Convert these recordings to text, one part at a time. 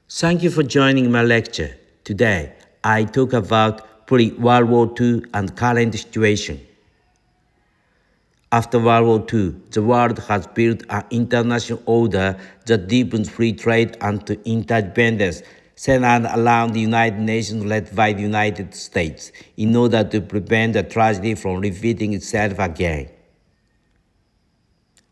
Thank you for joining my lecture. Today, I talk about pre-World War II and current situation. After World War II, the world has built an international order that deepens free trade and interdependence, centered around the United Nations led by the United States, in order to prevent the tragedy from repeating itself again.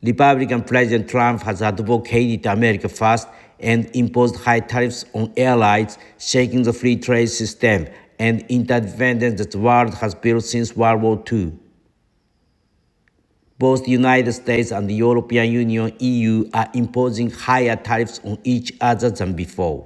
Republican President Trump has advocated America First and imposed high tariffs on airlines, shaking the free trade system and interdependence that the world has built since World War II. Both the United States and the European Union (EU) are imposing higher tariffs on each other than before.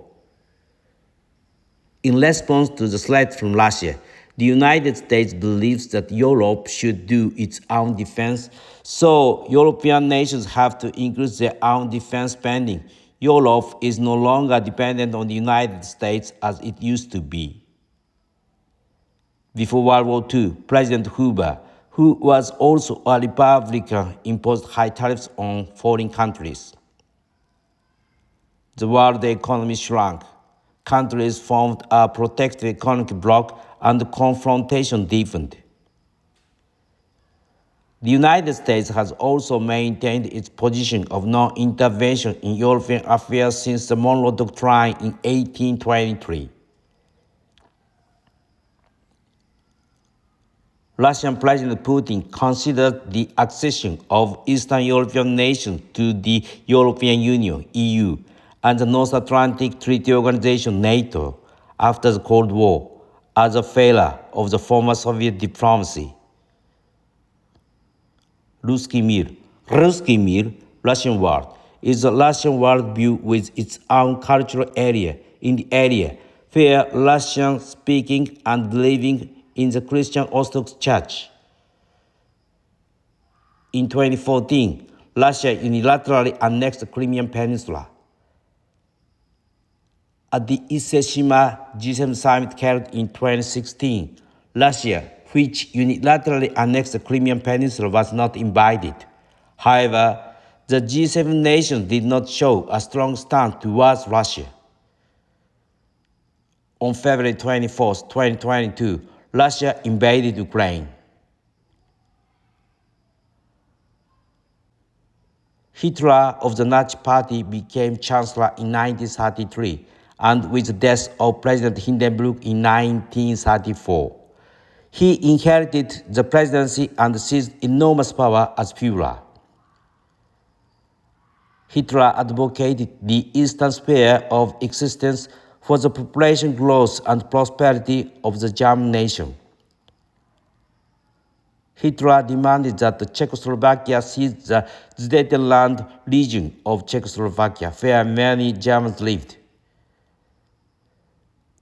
In response to the threat from Russia, the United States believes that Europe should do its own defense, so European nations have to increase their own defense spending. Europe is no longer dependent on the United States as it used to be. Before World War II, President Hoover, who was also a Republican, imposed high tariffs on foreign countries. The world economy shrunk. Countries formed a protected economic bloc and confrontation deepened. The United States has also maintained its position of non-intervention in European affairs since the Monroe Doctrine in 1823. Russian President Putin considered the accession of Eastern European nations to the European Union (EU) and the North Atlantic Treaty Organization (NATO) after the Cold War as a failure of the former Soviet diplomacy. Ruski Mir, Russian word, is a Russian worldview with its own cultural area in the area where Russian speaking and believing in the Christian Orthodox Church. In 2014, Russia unilaterally annexed the Crimean Peninsula. At the Ise-Shima G7 summit held in 2016, Russia, which unilaterally annexed the Crimean Peninsula, was not invited. However, the G7 nations did not show a strong stance towards Russia. On February 24, 2022, Russia invaded Ukraine. Hitler of the Nazi Party became Chancellor in 1933, and with the death of President Hindenburg in 1934. He inherited the presidency and seized enormous power as Führer. Hitler advocated the Eastern sphere of existence for the population growth and prosperity of the German nation. Hitler demanded that Czechoslovakia seize the Sudetenland region of Czechoslovakia, where many Germans lived.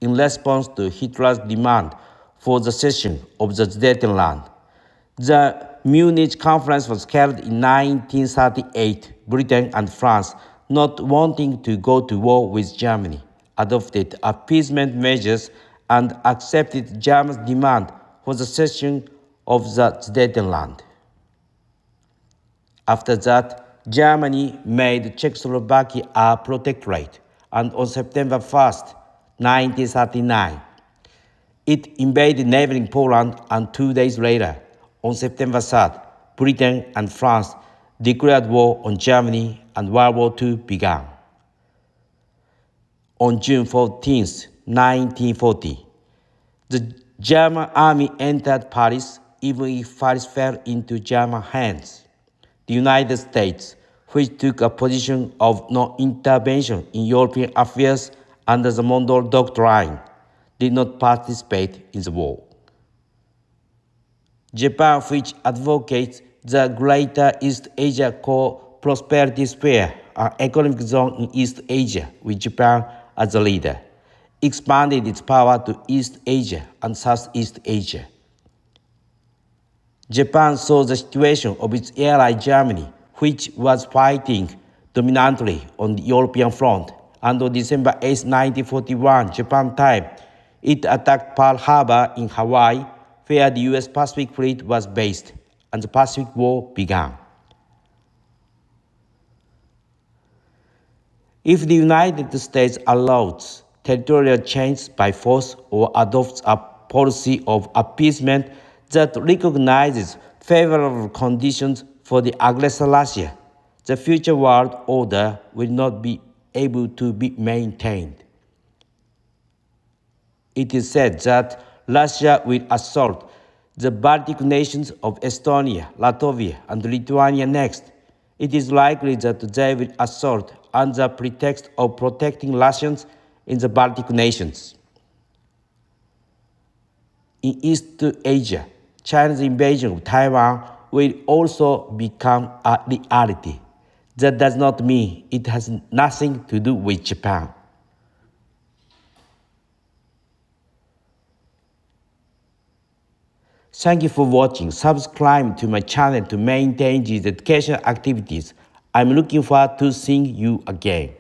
In response to Hitler's demand for the cession of the Sudetenland, the Munich Conference was held in 1938. Britain and France, not wanting to go to war with Germany, adopted appeasement measures and accepted Germany's demand for the cession of the Sudetenland. After that, Germany made Czechoslovakia a protectorate, and on September 1st, 1939, it invaded neighboring Poland, and 2 days later, on September 3rd, Britain and France declared war on Germany and World War II began. On June 14, 1940, the German army entered Paris, even if Paris fell into German hands. The United States, which took a position of non-intervention in European affairs under the Monroe Doctrine, did not participate in the war. Japan, which advocates the Greater East Asia Co-Prosperity Sphere, an economic zone in East Asia with Japan as the leader, expanded its power to East Asia and Southeast Asia. Japan saw the situation of its ally Germany, which was fighting dominantly on the European front, and on December 8, 1941, Japan time, it attacked Pearl Harbor in Hawaii, where the U.S. Pacific Fleet was based, and the Pacific War began. If the United States allows territorial change by force or adopts a policy of appeasement that recognizes favorable conditions for the aggressor Russia, the future world order will not be able to be maintained. It is said that Russia will assault the Baltic nations of Estonia, Latvia, and Lithuania next. It is likely that they will assault under the pretext of protecting Russians in the Baltic nations. In East Asia, China's invasion of Taiwan will also become a reality. That does not mean it has nothing to do with Japan. Thank you for watching. Subscribe to my channel to maintain these educational activities. I'm looking forward to seeing you again.